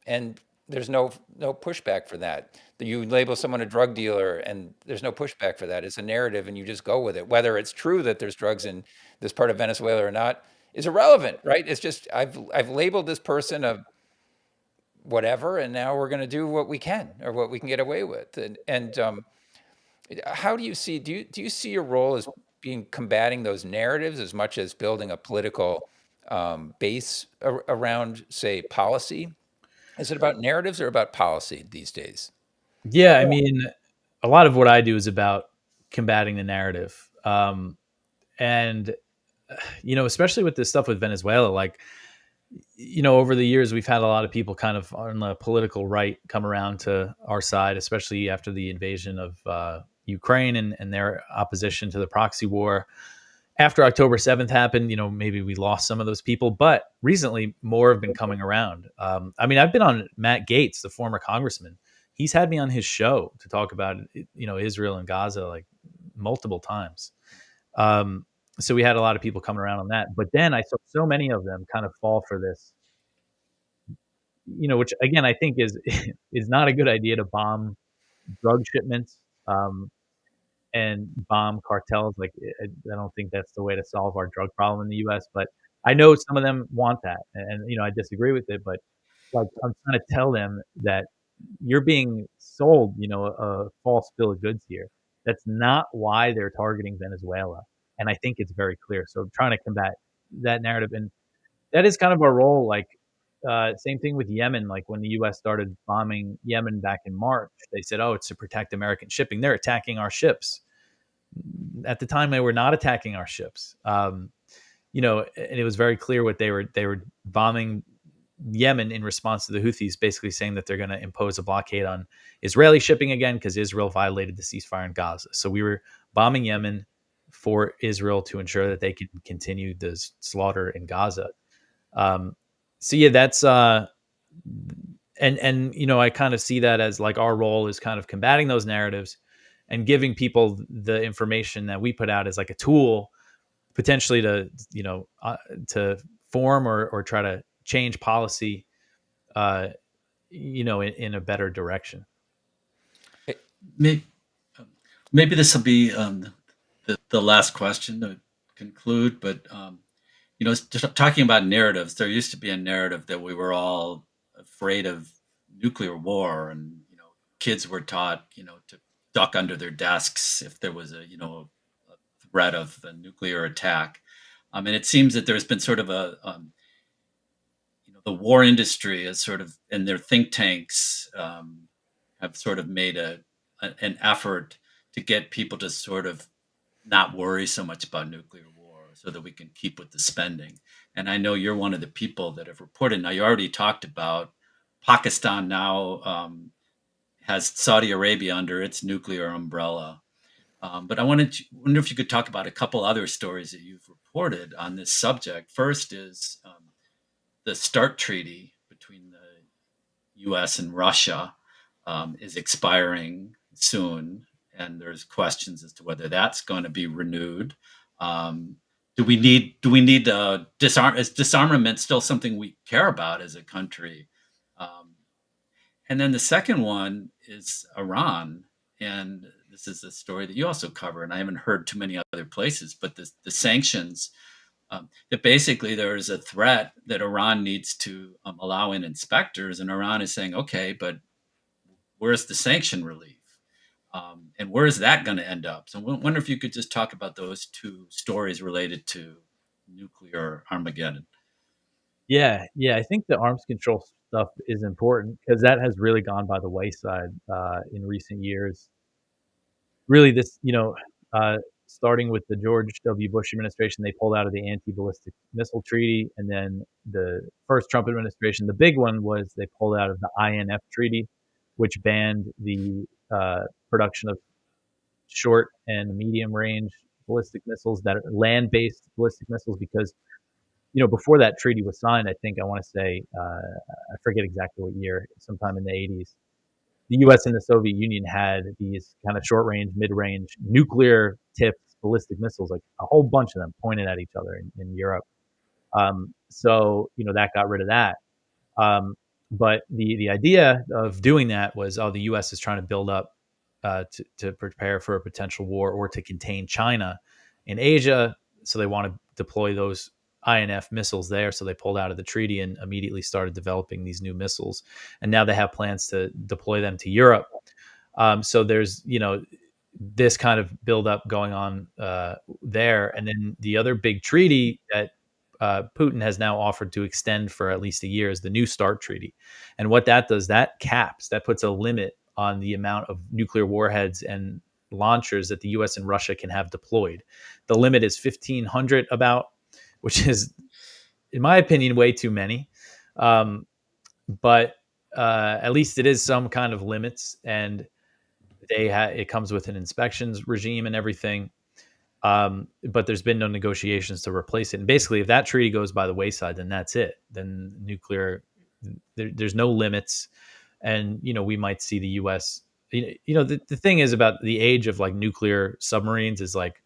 and there's no pushback for that. You label someone a drug dealer, and there's no pushback for that. It's a narrative, and you just go with it. Whether it's true that there's drugs in this part of Venezuela or not is irrelevant, right? It's just I've labeled this person a whatever, and now we're going to do what we can or what we can get away with. And how do you see do you see your role as being combating those narratives as much as building a political base around, say, policy? Is it about narratives or about policy these days? Yeah, I mean, a lot of what I do is about combating the narrative. And especially with this stuff with Venezuela, like, over the years, we've had a lot of people kind of on the political right come around to our side, especially after the invasion of Ukraine and their opposition to the proxy war. After October 7th happened, maybe we lost some of those people, but recently more have been coming around. I mean, I've been on Matt Gaetz, the former congressman. He's had me on his show to talk about, Israel and Gaza like multiple times. Um, so we had a lot of people coming around on that. But then I saw so many of them kind of fall for this, which again I think is is not a good idea to bomb drug shipments. And bomb cartels. Like, I don't think that's the way to solve our drug problem in the U.S. But I know some of them want that, and I disagree with it. But like, I'm trying to tell them that you're being sold, a false bill of goods here. That's not why they're targeting Venezuela, and I think it's very clear. So I'm trying to combat that narrative, and that is kind of our role. Like, same thing with Yemen. Like when the U.S. started bombing Yemen back in March, they said, "Oh, it's to protect American shipping." They're attacking our ships. At the time, they were not attacking our ships. And it was very clear what they were bombing Yemen in response to the Houthis, basically saying that they're going to impose a blockade on Israeli shipping again because Israel violated the ceasefire in Gaza. So we were bombing Yemen for Israel to ensure that they can continue the slaughter in Gaza. Um, so yeah, that's and I kind of see that as like our role is kind of combating those narratives and giving people the information that we put out as like a tool potentially to to form or try to change policy in a better direction. Maybe, maybe this will be the last question to conclude, but just talking about narratives, there used to be a narrative that we were all afraid of nuclear war, and kids were taught to duck under their desks if there was a threat of a nuclear attack. And it seems that there's been sort of a the war industry is sort of, and their think tanks have sort of made an effort to get people to sort of not worry so much about nuclear war so that we can keep with the spending. And I know you're one of the people that have reported. Now, you already talked about Pakistan now has Saudi Arabia under its nuclear umbrella. But I wonder if you could talk about a couple other stories that you've reported on this subject. First is the START treaty between the U.S. and Russia is expiring soon, and there's questions as to whether that's going to be renewed. Do we need disarm? Is disarmament still something we care about as a country? And then the second one is Iran and the this is a story that you also cover, and I haven't heard too many other places, but the sanctions, that basically there is a threat that Iran needs to allow in inspectors, and Iran is saying, okay, but where's the sanction relief? And where is that going to end up? So I wonder if you could just talk about those two stories related to nuclear Armageddon. Yeah. I think the arms control stuff is important because that has really gone by the wayside in recent years. Really, starting with the George W. Bush administration, they pulled out of the anti-ballistic missile treaty, and then the first Trump administration, the big one was they pulled out of the INF treaty, which banned the production of short and medium range ballistic missiles that are land-based ballistic missiles because before that treaty was signed, I think I want to say I forget exactly what year, sometime in the 80s, the U.S. and the Soviet Union had these kind of short-range, mid-range, nuclear-tipped ballistic missiles, like a whole bunch of them pointed at each other in Europe. So that got rid of that. Um, but the idea of doing that was, the U.S. is trying to build up to prepare for a potential war or to contain China in Asia. So they want to deploy those INF missiles there. So they pulled out of the treaty and immediately started developing these new missiles. And now they have plans to deploy them to Europe. So there's, this kind of buildup going on there. And then the other big treaty that Putin has now offered to extend for at least a year is the New START treaty. And what that does, that puts a limit on the amount of nuclear warheads and launchers that the US and Russia can have deployed. The limit is 1,500 about, which is, in my opinion, way too many. But at least it is some kind of limits, and it comes with an inspections regime and everything. But there's been no negotiations to replace it. And basically, if that treaty goes by the wayside, then that's it. Then nuclear, there's no limits. And, we might see the U.S. The thing is about the age of like nuclear submarines is like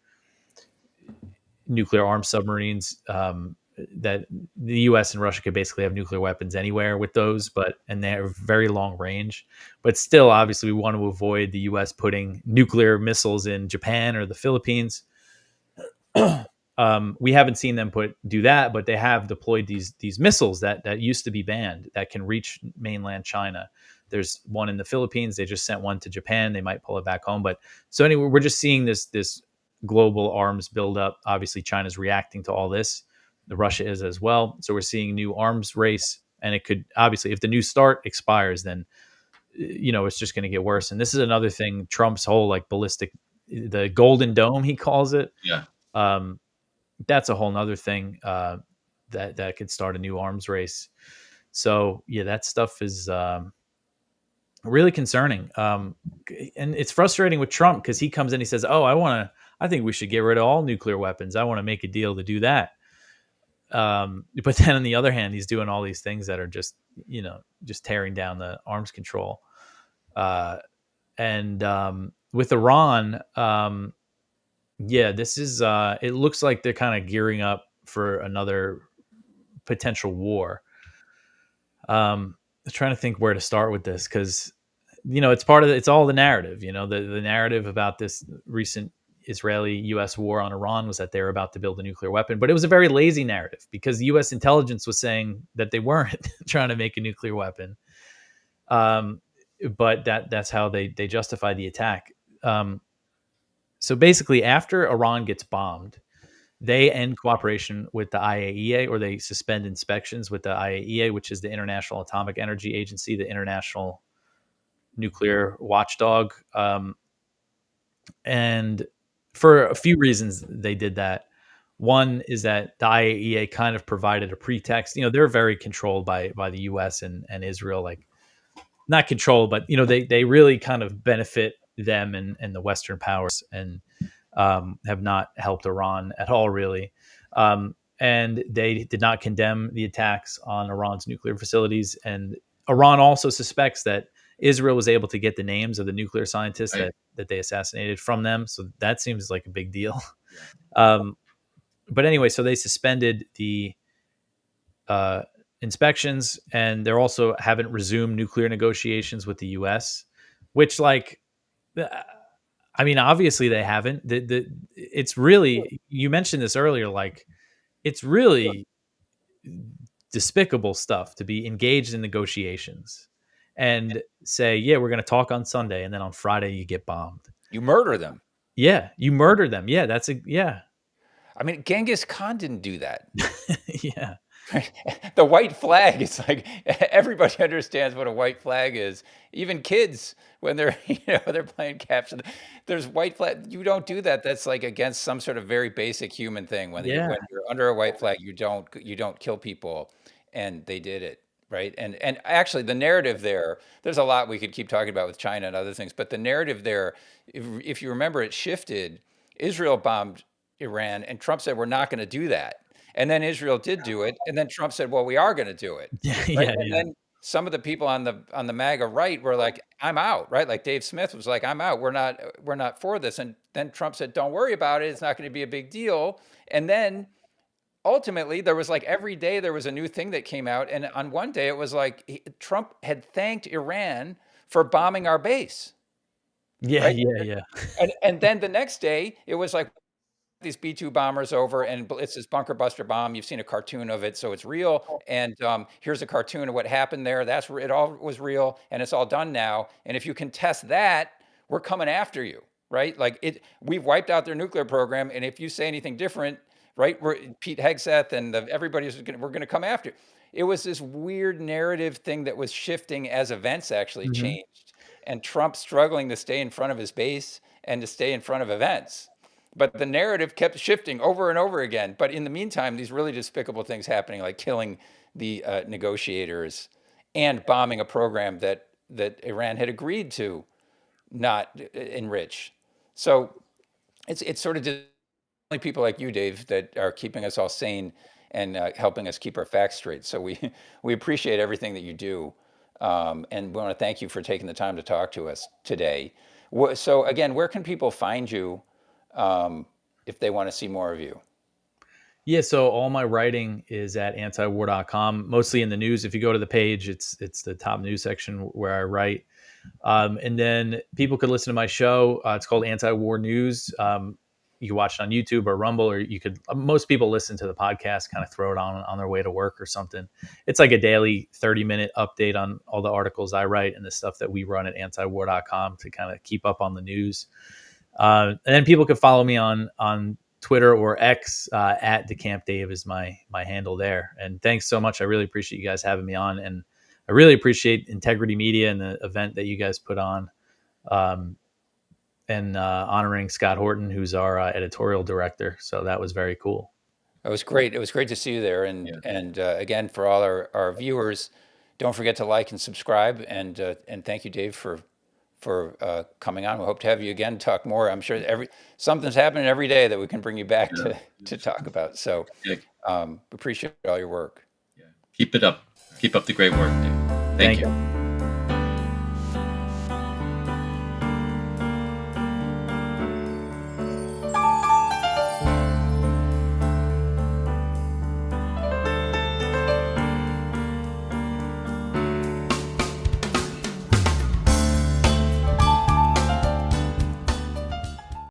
nuclear armed submarines, that the U.S. and Russia could basically have nuclear weapons anywhere with those, and they're very long range. But still, obviously, we want to avoid the U.S. putting nuclear missiles in Japan or the Philippines. We haven't seen them do that, but they have deployed these missiles that used to be banned that can reach mainland China. There's one in the Philippines. They just sent one to Japan. They might pull it back home. But so anyway, we're just seeing this global arms buildup. Obviously, China's reacting to all this. Russia is as well. So we're seeing new arms race, and it could obviously, if the New START expires, then it's just going to get worse. And this is another thing. Trump's whole like ballistic, the Golden Dome, he calls it. Yeah. That's a whole nother thing that could start a new arms race. So yeah, that stuff is really concerning. And it's frustrating with Trump because he comes in, he says, "Oh, I think we should get rid of all nuclear weapons. I want to make a deal to do that." But then on the other hand, he's doing all these things that are just tearing down the arms control. And with Iran, this is it looks like they're kind of gearing up for another potential war. I'm trying to think where to start with this because it's all the narrative. The narrative about this recent Israeli-U.S. war on Iran was that they were about to build a nuclear weapon, but it was a very lazy narrative because the U.S. intelligence was saying that they weren't trying to make a nuclear weapon. But that's how they justify the attack. So basically, after Iran gets bombed, they end cooperation with the IAEA, or they suspend inspections with the IAEA, which is the International Atomic Energy Agency, the international nuclear watchdog. And for a few reasons, they did that. One is that the IAEA kind of provided a pretext. They're very controlled by the U.S. and Israel, like not controlled, but they really kind of benefit them and the Western powers, and have not helped Iran at all, really. And they did not condemn the attacks on Iran's nuclear facilities. And Iran also suspects that Israel was able to get the names of the nuclear scientists that they assassinated from them. So that seems like a big deal. But anyway, so they suspended the inspections, and they're also haven't resumed nuclear negotiations with the U.S., which I mean, obviously they haven't. It's really, you mentioned this earlier, like it's really despicable stuff to be engaged in negotiations and say, yeah, we're going to talk on Sunday, and then on Friday you get bombed. You murder them. Yeah, you murder them. Yeah, yeah. I mean, Genghis Khan didn't do that. Yeah. The white flag is like everybody understands what a white flag is. Even kids when they're they're playing capture. There's white flag. You don't do that. That's like against some sort of very basic human thing. Yeah. When you're under a white flag, you don't kill people, and they did it. Right. And actually the narrative there's a lot we could keep talking about with China and other things, but the narrative there, if you remember, it shifted. Israel bombed Iran, and Trump said we're not going to do that. And then Israel did do it, and then Trump said, "Well, we are going to do it." Yeah. Right? Yeah. And Yeah. then some of the people on the MAGA right were like, "I'm out." Right? Like Dave Smith was like, "I'm out. We're not for this." And then Trump said, "Don't worry about it. It's not going to be a big deal." And then ultimately there was like every day there was a new thing that came out, and on one day it was like Trump had thanked Iran for bombing our base. Yeah. Right? Yeah. Yeah. And then the next day it was like these B-2 bombers over, and it's this bunker buster bomb. You've seen a cartoon of it, so it's real. And here's a cartoon of what happened there. That's where it all was real, and it's all done now. And if you contest that, we're coming after you, right? Like we've wiped out their nuclear program, and if you say anything different, right? Pete Hegseth and we're going to come after you. It was this weird narrative thing that was shifting as events actually Hmm. changed, and Trump struggling to stay in front of his base and to stay in front of events. But the narrative kept shifting over and over again. But in the meantime, these really despicable things happening, like killing the negotiators and bombing a program that Iran had agreed to not enrich. So it's sort of just only people like you, Dave, that are keeping us all sane and helping us keep our facts straight. So we appreciate everything that you do, and we want to thank you for taking the time to talk to us today. So again, where can people find you um, if they want to see more of you? Yeah, so all my writing is at antiwar.com, mostly in the news. If you go to the page, it's the top news section where I write. And then people could listen to my show. It's called Anti-War News. You can watch it on YouTube or Rumble, or you could. Most people listen to the podcast, kind of throw it on their way to work or something. It's like a daily 30-minute update on all the articles I write and the stuff that we run at antiwar.com to kind of keep up on the news. And then people can follow me on Twitter or X at DeCamp Dave is my handle there. And thanks so much. I really appreciate you guys having me on, and I really appreciate Integrity Media and the event that you guys put on, um, and honoring Scott Horton, who's our editorial director. So that was very cool. It was great. It was great to see you there. Yeah. And again, for all our viewers, don't forget to like and subscribe. And thank you, Dave, for coming on. We hope to have you again, talk more. I'm sure something's happening every day that we can bring you back Yeah. to talk about. So Yeah. appreciate all your work. Yeah. Keep it up. Keep up the great work, Dave. Thank you.